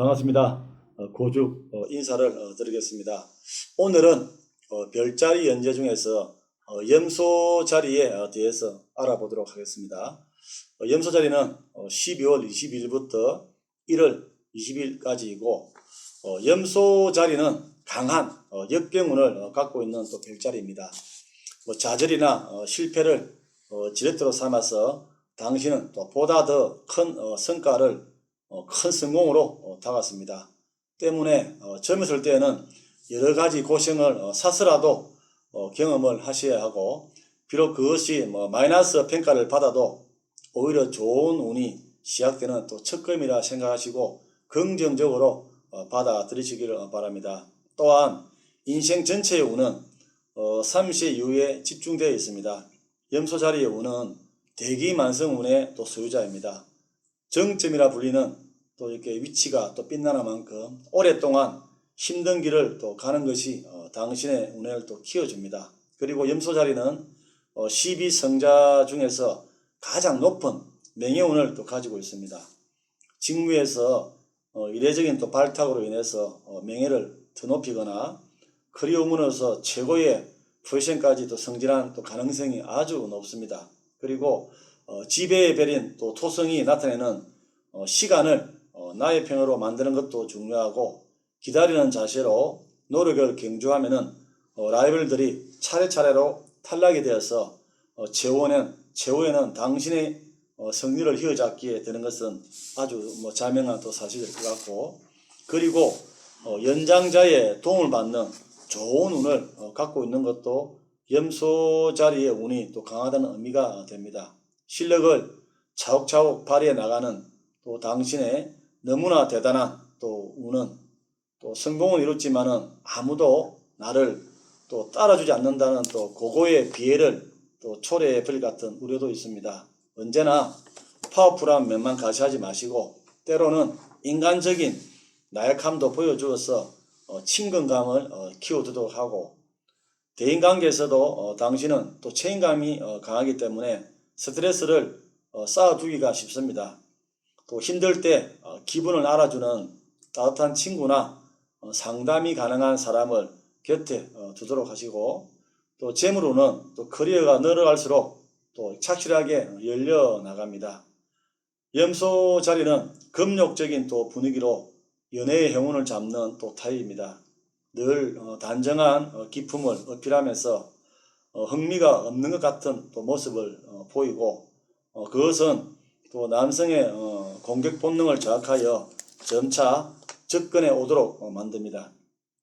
반갑습니다. 고죽 인사를 드리겠습니다. 오늘은 별자리 연재 중에서 염소 자리에 대해서 알아보도록 하겠습니다. 염소 자리는 12월 20일부터 1월 20일까지이고 염소 자리는 강한 역병운을 갖고 있는 또 별자리입니다. 좌절이나 실패를 지렛대로 삼아서 당신은 또 보다 더 큰 성과를 큰 성공으로 다가왔습니다. 때문에 젊었을 때에는 여러 가지 고생을 사서라도 경험을 하셔야 하고, 비록 그것이 마이너스 평가를 받아도 오히려 좋은 운이 시작되는 또 첫걸음이라 생각하시고 긍정적으로 받아들이시기를 바랍니다. 또한 인생 전체의 운은 30세 이후에 집중되어 있습니다. 염소 자리의 운은 대기만성 운의 또 소유자입니다. 정점이라 불리는 또 이렇게 위치가 또 빛나는 만큼 오랫동안 힘든 길을 또 가는 것이 당신의 운을 또 키워줍니다. 그리고 염소 자리는 12성자 중에서 가장 높은 명예운을 또 가지고 있습니다. 직무에서 이례적인 또 발탁으로 인해서 명예를 더 높이거나 커리어운으로서 최고의 포지션까지 또 성진한 또 가능성이 아주 높습니다. 그리고 지배의 별인 또 토성이 나타내는 시간을 나의 편으로 만드는 것도 중요하고, 기다리는 자세로 노력을 경주하면은 라이벌들이 차례차례로 탈락이 되어서 최후에는 당신의 승리를 휘어잡게 되는 것은 아주 자명한 또 사실일 것 같고, 그리고 연장자의 도움을 받는 좋은 운을 갖고 있는 것도 염소 자리의 운이 또 강하다는 의미가 됩니다. 실력을 차곡차곡 발휘해 나가는 또 당신의 너무나 대단한 또 운은 또 성공을 이뤘지만은 아무도 나를 또 따라주지 않는다는 또 고고의 비애를 또 초래해 버릴 같은 우려도 있습니다. 언제나 파워풀한 면만 가시하지 마시고 때로는 인간적인 나약함도 보여주어서 친근감을 키워두도록 하고, 대인관계에서도 당신은 또 책임감이 강하기 때문에 스트레스를 쌓아두기가 쉽습니다. 또 힘들 때 기분을 알아주는 따뜻한 친구나 상담이 가능한 사람을 곁에 두도록 하시고, 또 재물운은 또 커리어가 늘어갈수록 또 착실하게 열려 나갑니다. 염소 자리는 금욕적인 또 분위기로 연애의 행운을 잡는 또 타입입니다. 늘 단정한 기품을 어필하면서 흥미가 없는 것 같은 또 모습을 보이고, 그것은 또 남성의 공격 본능을 자극하여 점차 접근해 오도록 만듭니다.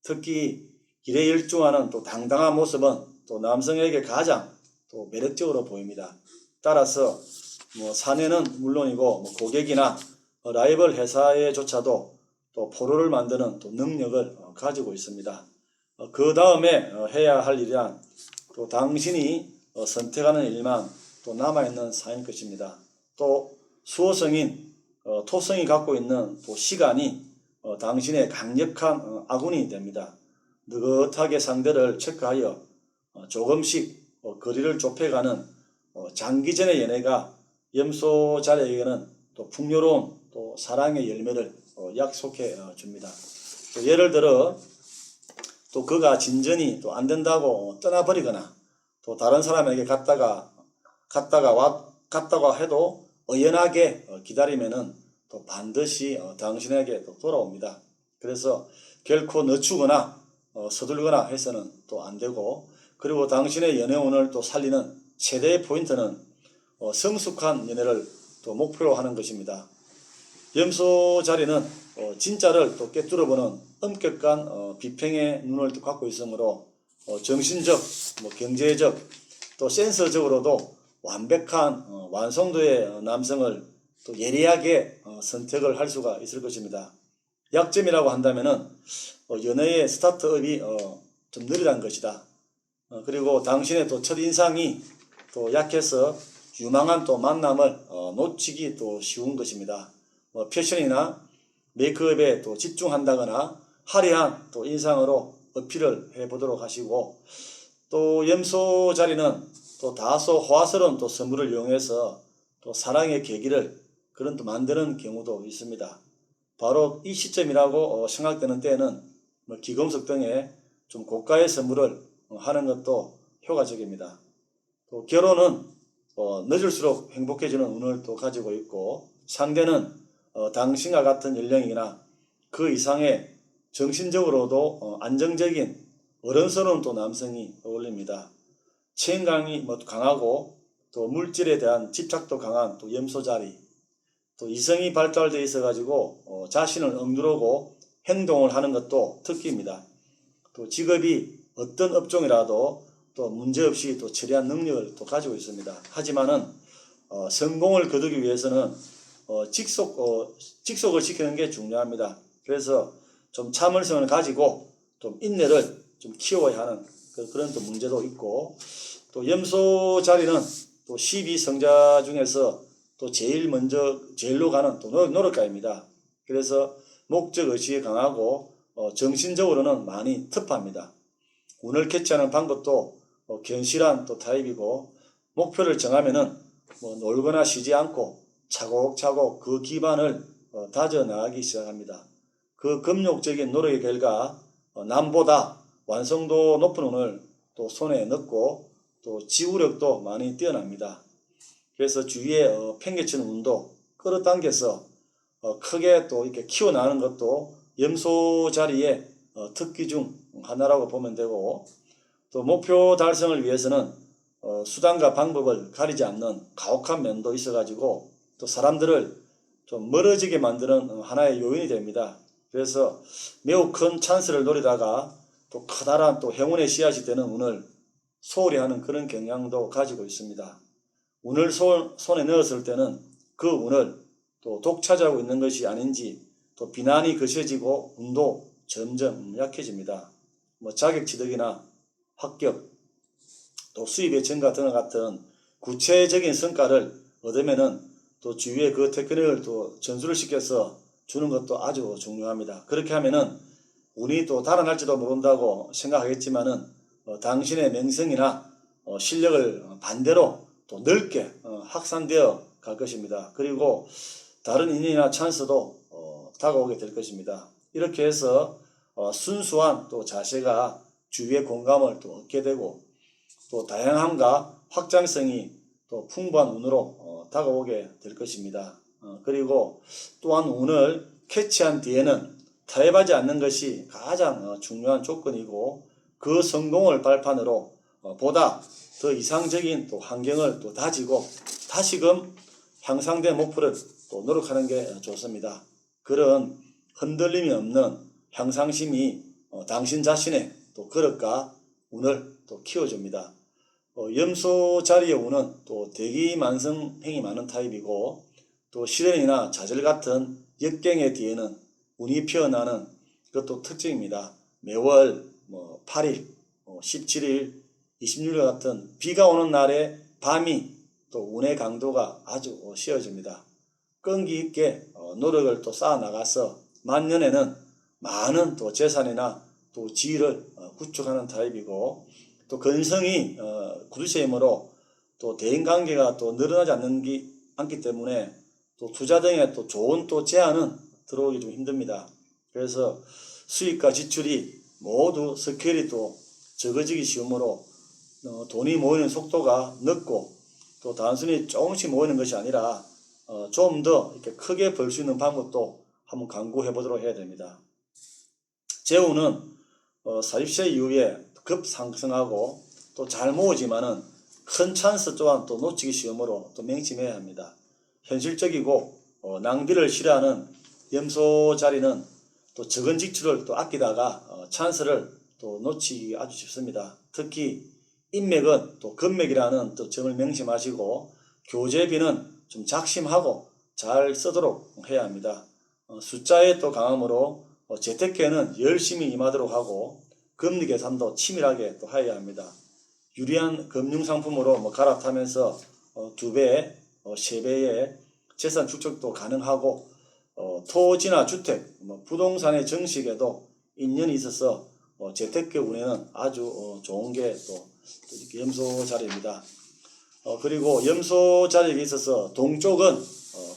특히 일에 열중하는 또 당당한 모습은 또 남성에게 가장 또 매력적으로 보입니다. 따라서 사내는 물론이고 고객이나 라이벌 회사에조차도 또 포로를 만드는 또 능력을 가지고 있습니다. 그 다음에 해야 할 일이란 또 당신이 선택하는 일만 또 남아있는 삶일 것입니다. 또 수호성인 토성이 갖고 있는 또 시간이 당신의 강력한 아군이 됩니다. 느긋하게 상대를 체크하여 조금씩 거리를 좁혀가는 장기전의 연애가 염소 자리에게는 또 풍요로운 또 사랑의 열매를 약속해 줍니다. 또 예를 들어 또 그가 진전이 또 안 된다고 떠나버리거나 또 다른 사람에게 갔다가 해도 의연하게 기다리면은 또 반드시 당신에게 또 돌아옵니다. 그래서 결코 늦추거나 서둘거나 해서는 또 안 되고, 그리고 당신의 연애운을 또 살리는 최대의 포인트는 성숙한 연애를 또 목표로 하는 것입니다. 염소 자리는 진짜를 또 꿰뚫어보는 엄격한 비평의 눈을 또 갖고 있으므로 정신적, 경제적, 또 센서적으로도 완벽한 완성도의 남성을 또 예리하게 선택을 할 수가 있을 것입니다. 약점이라고 한다면은 연애의 스타트업이 좀 느리다는 것이다. 그리고 당신의 또 첫인상이 또 약해서 유망한 또 만남을 놓치기 또 쉬운 것입니다. 패션이나 메이크업에 또 집중한다거나 화려한 또 인상으로 어필을 해보도록 하시고, 또 염소 자리는 또 다소 호화스러운 또 선물을 이용해서 또 사랑의 계기를 그런 또 만드는 경우도 있습니다. 바로 이 시점이라고 생각되는 때에는 기금속 등의 좀 고가의 선물을 하는 것도 효과적입니다. 또 결혼은 늦을수록 행복해지는 운을 또 가지고 있고, 상대는 당신과 같은 연령이나 그 이상의 정신적으로도 안정적인 어른스러운 또 남성이 어울립니다. 책임감이 강하고 또 물질에 대한 집착도 강한 또 염소 자리, 또 이성이 발달되어 있어 가지고 자신을 억누르고 행동을 하는 것도 특기입니다. 또 직업이 어떤 업종이라도 또 문제없이 또 처리한 능력을 또 가지고 있습니다. 하지만은 성공을 거두기 위해서는 직속을 지키는 게 중요합니다. 그래서 좀 참을성을 가지고 좀 인내를 좀 키워야 하는 그런 또 문제도 있고, 또 염소 자리는 또 12성자 중에서 또 제일로 가는 또 노력가입니다. 그래서 목적 의식이 강하고 정신적으로는 많이 터프합니다. 운을 캐치하는 방법도 견실한 또 타입이고, 목표를 정하면은 놀거나 쉬지 않고 차곡차곡 그 기반을 다져 나가기 시작합니다. 그 금욕적인 노력의 결과 남보다 완성도 높은 운을 또 손에 넣고 또 지구력도 많이 뛰어납니다. 그래서 주위에 팽개치는 운도 끌어당겨서 크게 또 이렇게 키워나가는 것도 염소 자리의 특기 중 하나라고 보면 되고, 또 목표 달성을 위해서는 수단과 방법을 가리지 않는 가혹한 면도 있어가지고 또 사람들을 좀 멀어지게 만드는 하나의 요인이 됩니다. 그래서 매우 큰 찬스를 노리다가 또 커다란 또 행운의 씨앗이 되는 운을 소홀히 하는 그런 경향도 가지고 있습니다. 운을 손에 넣었을 때는 그 운을 또 독차지하고 있는 것이 아닌지 또 비난이 거세지고 운도 점점 약해집니다. 자격취득이나 합격, 또 수입의 증가 등과 같은 구체적인 성과를 얻으면은 또 주위에 그 테크닉을 또 전수를 시켜서 주는 것도 아주 중요합니다. 그렇게 하면은 운이 또 달아날지도 모른다고 생각하겠지만은 당신의 명성이나 실력을 반대로 또 넓게 확산되어 갈 것입니다. 그리고 다른 인연이나 찬스도 다가오게 될 것입니다. 이렇게 해서 순수한 또 자세가 주위의 공감을 또 얻게 되고, 또 다양함과 확장성이 또 풍부한 운으로 다가오게 될 것입니다. 그리고 또한 운을 캐치한 뒤에는 타협하지 않는 것이 가장 중요한 조건이고, 그 성공을 발판으로 보다 더 이상적인 또 환경을 또 다지고 다시금 향상된 목표를 또 노력하는 게 좋습니다. 그런 흔들림이 없는 향상심이 당신 자신의 또 그릇과 운을 또 키워줍니다. 염소 자리의 운은 또 대기만성행이 많은 타입이고, 또 실현이나 좌절 같은 역경의 뒤에는 운이 피어나는 그것도 특징입니다. 매월 8일, 17일, 26일 같은 비가 오는 날의 밤이 또 운의 강도가 아주 쉬워집니다. 끈기 있게 노력을 또 쌓아 나가서 만년에는 많은 또 재산이나 또 지위를 구축하는 타입이고, 또 근성이 굳으신 힘으로 또 대인관계가 또 늘어나지 않기 때문에 또 투자 등의 또 좋은 또 제안은 들어오기 좀 힘듭니다. 그래서 수익과 지출이 모두 스케일이 또 적어지기 쉬우므로 돈이 모이는 속도가 늦고, 또 단순히 조금씩 모이는 것이 아니라 좀 더 이렇게 크게 벌 수 있는 방법도 한번 강구해 보도록 해야 됩니다. 재우는 40세 이후에 급상승하고 또 잘 모으지만은 큰 찬스 또한 또 놓치기 쉬우므로 또 명심해야 합니다. 현실적이고 낭비를 싫어하는 염소 자리는 또 적은 지출을 또 아끼다가 찬스를 또 놓치기 아주 쉽습니다. 특히 인맥은 또 금맥이라는 또 점을 명심하시고, 교재비는 좀 작심하고 잘 쓰도록 해야 합니다. 숫자에 또 강함으로 재테크에는 열심히 임하도록 하고, 금리 계산도 치밀하게 또 해야 합니다. 유리한 금융상품으로 갈아타면서 2배, 3배의 재산 축적도 가능하고, 토지나 주택, 부동산의 정식에도 인연이 있어서 재테크 운에는 아주 좋은 게 또 염소 자리입니다. 그리고 염소 자리에 있어서 동쪽은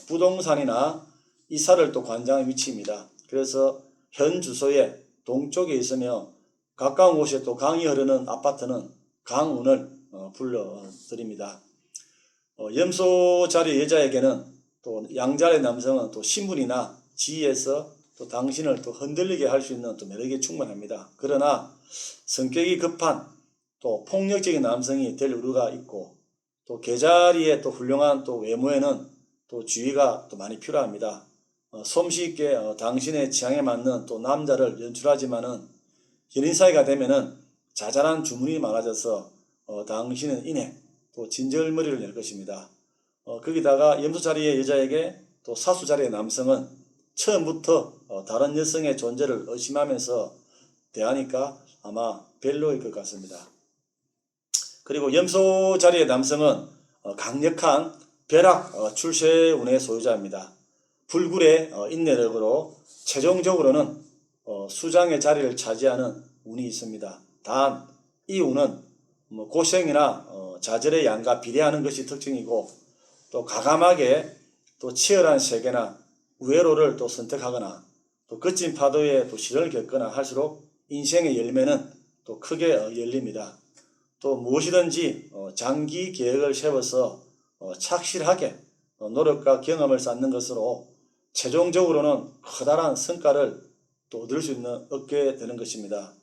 부동산이나 이사를 또 관장의 위치입니다. 그래서 현 주소에 동쪽에 있으며 가까운 곳에 또 강이 흐르는 아파트는 강운을 불러드립니다. 염소 자리 여자에게는 또 양자리 남성은 또 신분이나 지위에서 또 당신을 또 흔들리게 할 수 있는 또 매력이 충분합니다. 그러나 성격이 급한 또 폭력적인 남성이 될 우려가 있고 또 계자리에 또 훌륭한 또 외모에는 또 주의가 또 많이 필요합니다. 솜씨 있게 당신의 취향에 맞는 또 남자를 연출하지만은 연인 사이가 되면은 자잘한 주문이 많아져서 당신은 이내 또 진절머리를 낼 것입니다. 거기다가 염소 자리의 여자에게 또 사수 자리의 남성은 처음부터 다른 여성의 존재를 의심하면서 대하니까 아마 별로일 것 같습니다. 그리고 염소 자리의 남성은 강력한 벼락 출세운의 소유자입니다. 불굴의 인내력으로 최종적으로는 수장의 자리를 차지하는 운이 있습니다. 단 이 운은 고생이나 좌절의 양과 비례하는 것이 특징이고 또 과감하게 또 치열한 세계나 우회로를 또 선택하거나 또 거친 파도에 또 시련을 겪거나 할수록 인생의 열매는 또 크게 열립니다. 또 무엇이든지 장기 계획을 세워서 착실하게 노력과 경험을 쌓는 것으로 최종적으로는 커다란 성과를 또 얻게 되는 것입니다.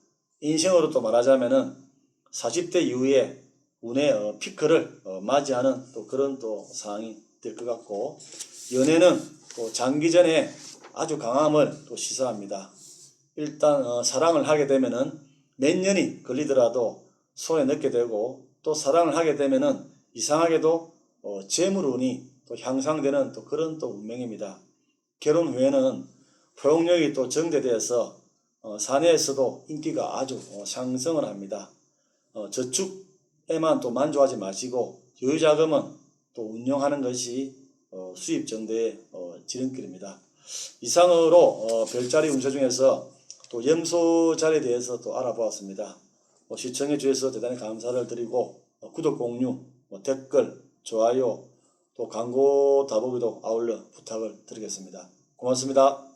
인생으로 또 말하자면은 40대 이후에 운의 피크를 맞이하는 또 그런 또 상황이 될 것 같고, 연애는 또 장기전에 아주 강함을 또 시사합니다. 일단 사랑을 하게 되면은 몇 년이 걸리더라도 손에 넣게 되고, 또 사랑을 하게 되면은 이상하게도 재물운이 또 향상되는 또 그런 또 운명입니다. 결혼 후에는 포용력이 또 정제되어서 사내에서도 인기가 아주 상승을 합니다. 저축에만 또 만족하지 마시고 여유자금은 또 운용하는 것이 수입 정대의 지름길입니다. 이상으로 별자리 운세 중에서 또 염소 자리에 대해서 또 알아보았습니다. 시청해 주셔서 대단히 감사를 드리고 구독, 공유, 댓글, 좋아요, 또 광고 더보기도 아울러 부탁을 드리겠습니다. 고맙습니다.